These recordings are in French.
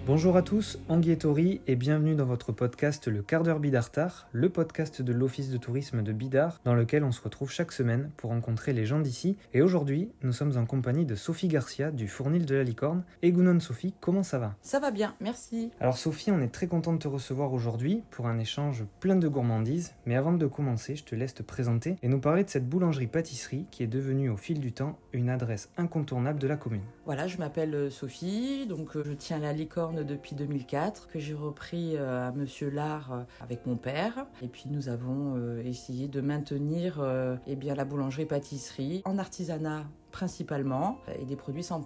Bonjour à tous, Anguille et Tori et bienvenue dans votre podcast Le Quart d'heure Bidartar, le podcast de l'Office de tourisme de Bidart dans lequel on se retrouve chaque semaine pour rencontrer les gens d'ici. Et aujourd'hui, nous sommes en compagnie de Sophie Garcia du Fournil de la Licorne. Et Gounon Sophie, comment ça va ? Ça va bien, merci. Alors Sophie, on est très content de te recevoir aujourd'hui pour un échange plein de gourmandises. Mais avant de commencer, je te laisse te présenter et nous parler de cette boulangerie-pâtisserie qui est devenue au fil du temps une adresse incontournable de la commune. Voilà, je m'appelle Sophie, donc je tiens la Licorne depuis 2004, que j'ai repris à Monsieur Lard avec mon père. Et puis nous avons essayé de maintenir la boulangerie-pâtisserie en artisanat principalement, et des produits 100%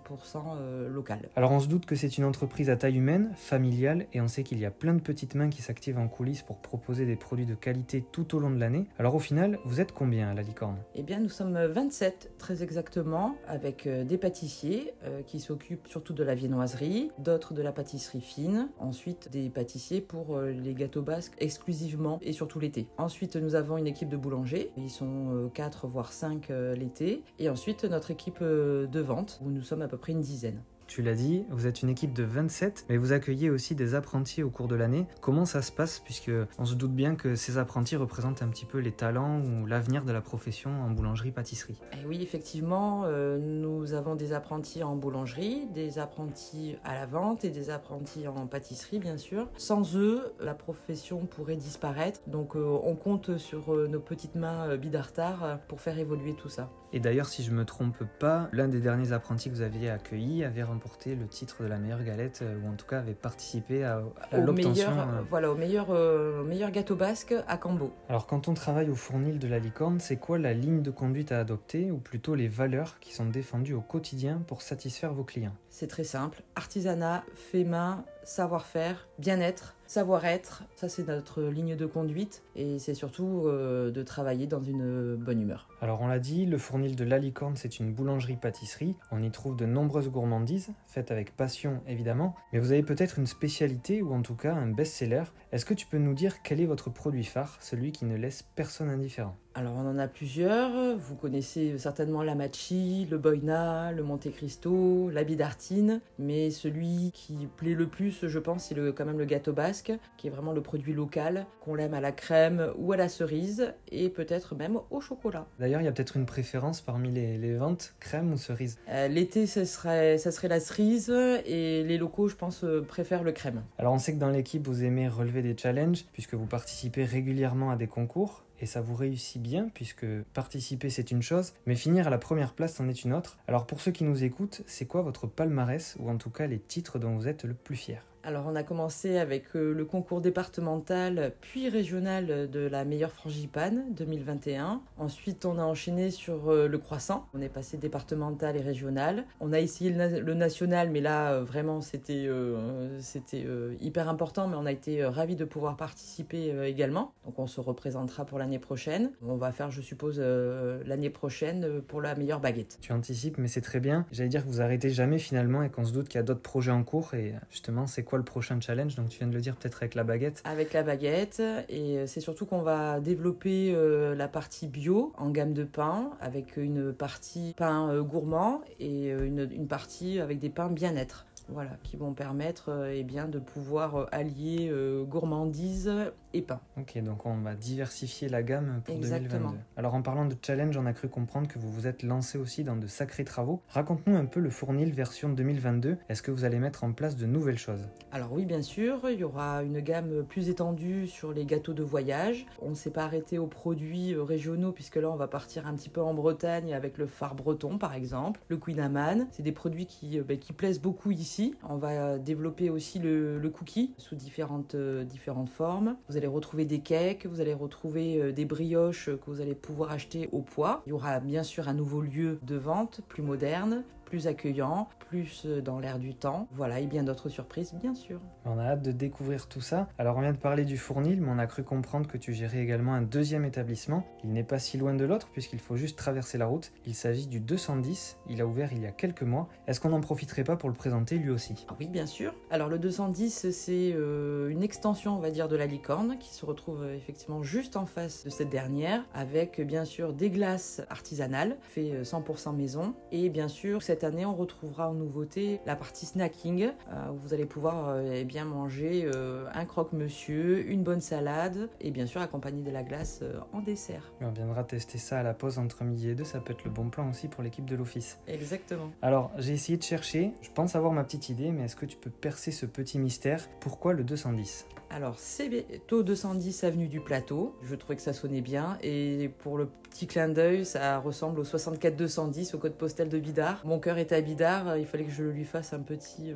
locaux. Alors on se doute que c'est une entreprise à taille humaine, familiale, et on sait qu'il y a plein de petites mains qui s'activent en coulisses pour proposer des produits de qualité tout au long de l'année. Alors au final, vous êtes combien à la Licorne ? Eh bien nous sommes 27 très exactement, avec des pâtissiers qui s'occupent surtout de la viennoiserie, d'autres de la pâtisserie fine, ensuite des pâtissiers pour les gâteaux basques exclusivement et surtout l'été. Ensuite nous avons une équipe de boulangers, ils sont 4 voire 5 l'été, et ensuite notre équipe de vente où nous sommes à peu près une dizaine. Tu l'as dit, vous êtes une équipe de 27, mais vous accueillez aussi des apprentis au cours de l'année. Comment ça se passe, puisque on se doute bien que ces apprentis représentent un petit peu les talents ou l'avenir de la profession en boulangerie-pâtisserie. Et oui, effectivement, nous avons des apprentis en boulangerie, des apprentis à la vente et des apprentis en pâtisserie, bien sûr. Sans eux, la profession pourrait disparaître. Donc on compte sur nos petites mains bidartar pour faire évoluer tout ça. Et d'ailleurs, si je me trompe pas, l'un des derniers apprentis que vous aviez accueillis avait remporté le titre de la meilleure galette, ou en tout cas avait participé à l'obtention. Au meilleur gâteau basque à Cambo. Alors quand on travaille au Fournil de la Licorne, c'est quoi la ligne de conduite à adopter, ou plutôt les valeurs qui sont défendues au quotidien pour satisfaire vos clients ? C'est très simple, artisanat, fait main, savoir-faire, bien-être, savoir-être, ça c'est notre ligne de conduite et c'est surtout de travailler dans une bonne humeur. Alors on l'a dit, le Fournil de la Licorne c'est une boulangerie-pâtisserie, on y trouve de nombreuses gourmandises, faites avec passion évidemment, mais vous avez peut-être une spécialité ou en tout cas un best-seller. Est-ce que tu peux nous dire quel est votre produit phare, celui qui ne laisse personne indifférent ? Alors on en a plusieurs, vous connaissez certainement la Machi, le Boina, le Monte Cristo, la Bidartine, mais celui qui plaît le plus je pense c'est quand même le gâteau basque, qui est vraiment le produit local, qu'on l'aime à la crème ou à la cerise, et peut-être même au chocolat. D'ailleurs il y a peut-être une préférence parmi les ventes, crème ou cerise ? L'été ça serait la cerise, et les locaux je pense préfèrent le crème. Alors on sait que dans l'équipe vous aimez relever des challenges, puisque vous participez régulièrement à des concours. Et ça vous réussit bien, puisque participer c'est une chose, mais finir à la première place c'en est une autre. Alors pour ceux qui nous écoutent, c'est quoi votre palmarès, ou en tout cas les titres dont vous êtes le plus fier ? Alors on a commencé avec le concours départemental puis régional de la meilleure frangipane 2021. Ensuite on a enchaîné sur le croissant. On est passé départemental et régional. On a essayé le national, mais là vraiment c'était hyper important, mais on a été ravis de pouvoir participer également. Donc on se représentera pour l'année prochaine. On va faire je suppose l'année prochaine pour la meilleure baguette. Tu anticipes, mais c'est très bien. J'allais dire que vous arrêtez jamais finalement et qu'on se doute qu'il y a d'autres projets en cours, et justement c'est quoi le prochain challenge ? Donc tu viens de le dire, peut-être avec la baguette. Avec la baguette, et c'est surtout qu'on va développer la partie bio en gamme de pain, avec une partie pain gourmand et une partie avec des pains bien-être. Voilà, qui vont permettre de pouvoir allier gourmandise et pain. Ok, donc on va diversifier la gamme pour Exactement. 2022. Alors en parlant de challenge, on a cru comprendre que vous vous êtes lancé aussi dans de sacrés travaux. Raconte-nous un peu le Fournil version 2022. Est-ce que vous allez mettre en place de nouvelles choses ? Alors oui, bien sûr, il y aura une gamme plus étendue sur les gâteaux de voyage. On ne s'est pas arrêté aux produits régionaux, puisque là on va partir un petit peu en Bretagne avec le phare breton par exemple, le Queen Amman. C'est des produits qui plaisent beaucoup ici. On va développer aussi le cookie sous différentes formes. Vous allez retrouver des cakes, vous allez retrouver des brioches que vous allez pouvoir acheter au poids. Il y aura bien sûr un nouveau lieu de vente plus moderne, plus accueillant, plus dans l'air du temps. Voilà, et bien d'autres surprises, bien sûr. On a hâte de découvrir tout ça. Alors on vient de parler du Fournil, mais on a cru comprendre que tu gérais également un deuxième établissement. Il n'est pas si loin de l'autre, puisqu'il faut juste traverser la route. Il s'agit du 210, il a ouvert il y a quelques mois. Est-ce qu'on n'en profiterait pas pour le présenter lui aussi ? Ah oui, bien sûr. Alors le 210, c'est une extension, on va dire, de la Licorne, qui se retrouve effectivement juste en face de cette dernière, avec bien sûr des glaces artisanales, fait 100% maison, et bien sûr cette cette année, on retrouvera en nouveauté la partie snacking, où vous allez pouvoir manger un croque-monsieur, une bonne salade et bien sûr accompagné de la glace en dessert. On viendra tester ça à la pause entre midi et 2, ça peut être le bon plan aussi pour l'équipe de l'office. Exactement. Alors, j'ai essayé de chercher, je pense avoir ma petite idée, mais est-ce que tu peux percer ce petit mystère? Pourquoi le 210? Alors, c'est Béto 210 avenue du Plateau. Je trouvais que ça sonnait bien. Et pour le petit clin d'œil, ça ressemble au 64 210, au code postal de Bidart. Mon cœur est à Bidart, il fallait que je lui fasse un petit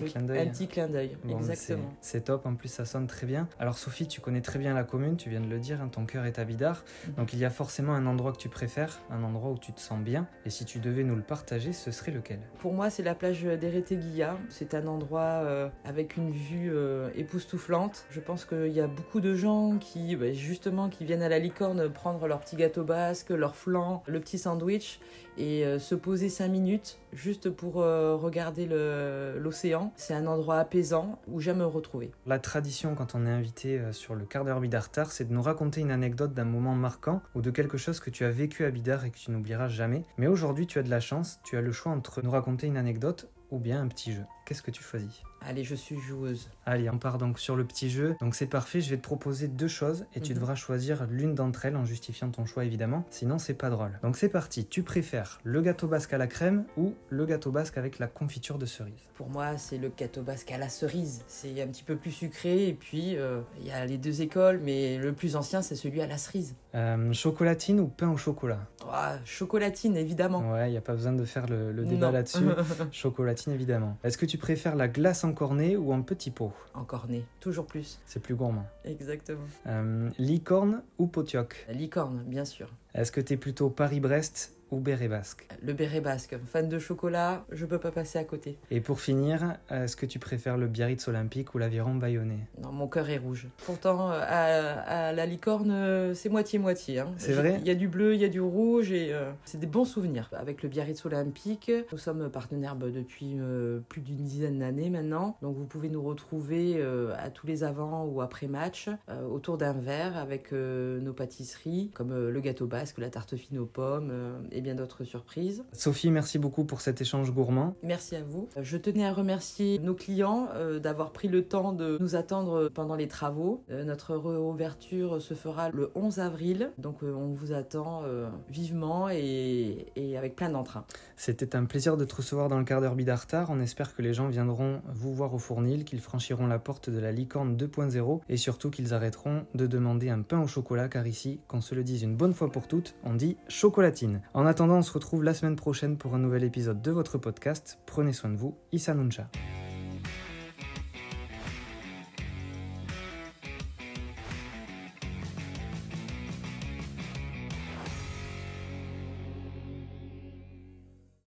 clin d'œil. Bon, exactement. C'est top, en plus ça sonne très bien. Alors Sophie, tu connais très bien la commune, tu viens de le dire, hein, ton cœur est à Bidart. Donc il y a forcément un endroit que tu préfères, un endroit où tu te sens bien. Et si tu devais nous le partager, ce serait lequel? Pour moi, c'est la plage d'Hérété-Guilla. C'est un endroit avec une vue époustouflante. Je pense qu'il y a beaucoup de gens qui viennent à la Licorne prendre leur petit gâteau basque, leur flan, le petit sandwich et se poser 5 minutes juste pour regarder l'océan. C'est un endroit apaisant où j'aime me retrouver. La tradition quand on est invité sur le quart d'heure Bidartar, c'est de nous raconter une anecdote d'un moment marquant ou de quelque chose que tu as vécu à Bidart et que tu n'oublieras jamais. Mais aujourd'hui, tu as de la chance, tu as le choix entre nous raconter une anecdote ou bien un petit jeu. Qu'est-ce que tu choisis? Allez, je suis joueuse. Allez, on part donc sur le petit jeu. Donc c'est parfait, je vais te proposer 2 choses et tu devras choisir l'une d'entre elles en justifiant ton choix évidemment, sinon c'est pas drôle. Donc c'est parti, tu préfères le gâteau basque à la crème ou le gâteau basque avec la confiture de cerise? Pour moi, c'est le gâteau basque à la cerise. C'est un petit peu plus sucré et puis il y a les 2 écoles, mais le plus ancien c'est celui à la cerise. Chocolatine ou pain au chocolat? Chocolatine, évidemment. Ouais, il n'y a pas besoin de faire le débat là-dessus. Chocolatine, évidemment. Est-ce que tu préfères la glace en cornet ou en petit pot? En cornet, toujours plus. C'est plus gourmand. Exactement. Licorne ou potioc? La licorne, bien sûr. Est-ce que tu es plutôt Paris-Brest ou béret basque? Le béret basque. Fan de chocolat, je peux pas passer à côté. Et pour finir, est-ce que tu préfères le Biarritz olympique ou l'aviron bayonnais? Non, mon cœur est rouge. Pourtant, à la licorne, c'est moitié-moitié. Hein. C'est vrai? Il y a du bleu, il y a du rouge et c'est des bons souvenirs. Avec le Biarritz olympique, nous sommes partenaires depuis plus d'une dizaine d'années maintenant. Donc vous pouvez nous retrouver à tous les avant ou après match autour d'un verre avec nos pâtisseries comme le gâteau basque, la tarte fine aux pommes et bien d'autres surprises. Sophie, merci beaucoup pour cet échange gourmand. Merci à vous. Je tenais à remercier nos clients d'avoir pris le temps de nous attendre pendant les travaux. Notre réouverture se fera le 11 avril, donc on vous attend vivement et avec plein d'entrain. C'était un plaisir de te recevoir dans le quart d'heure Bidartar. On espère que les gens viendront vous voir au Fournil, qu'ils franchiront la porte de la licorne 2.0 et surtout qu'ils arrêteront de demander un pain au chocolat, car ici, qu'on se le dise une bonne fois pour toutes, on dit chocolatine. En attendant, on se retrouve la semaine prochaine pour un nouvel épisode de votre podcast. Prenez soin de vous, Issa Nuncha.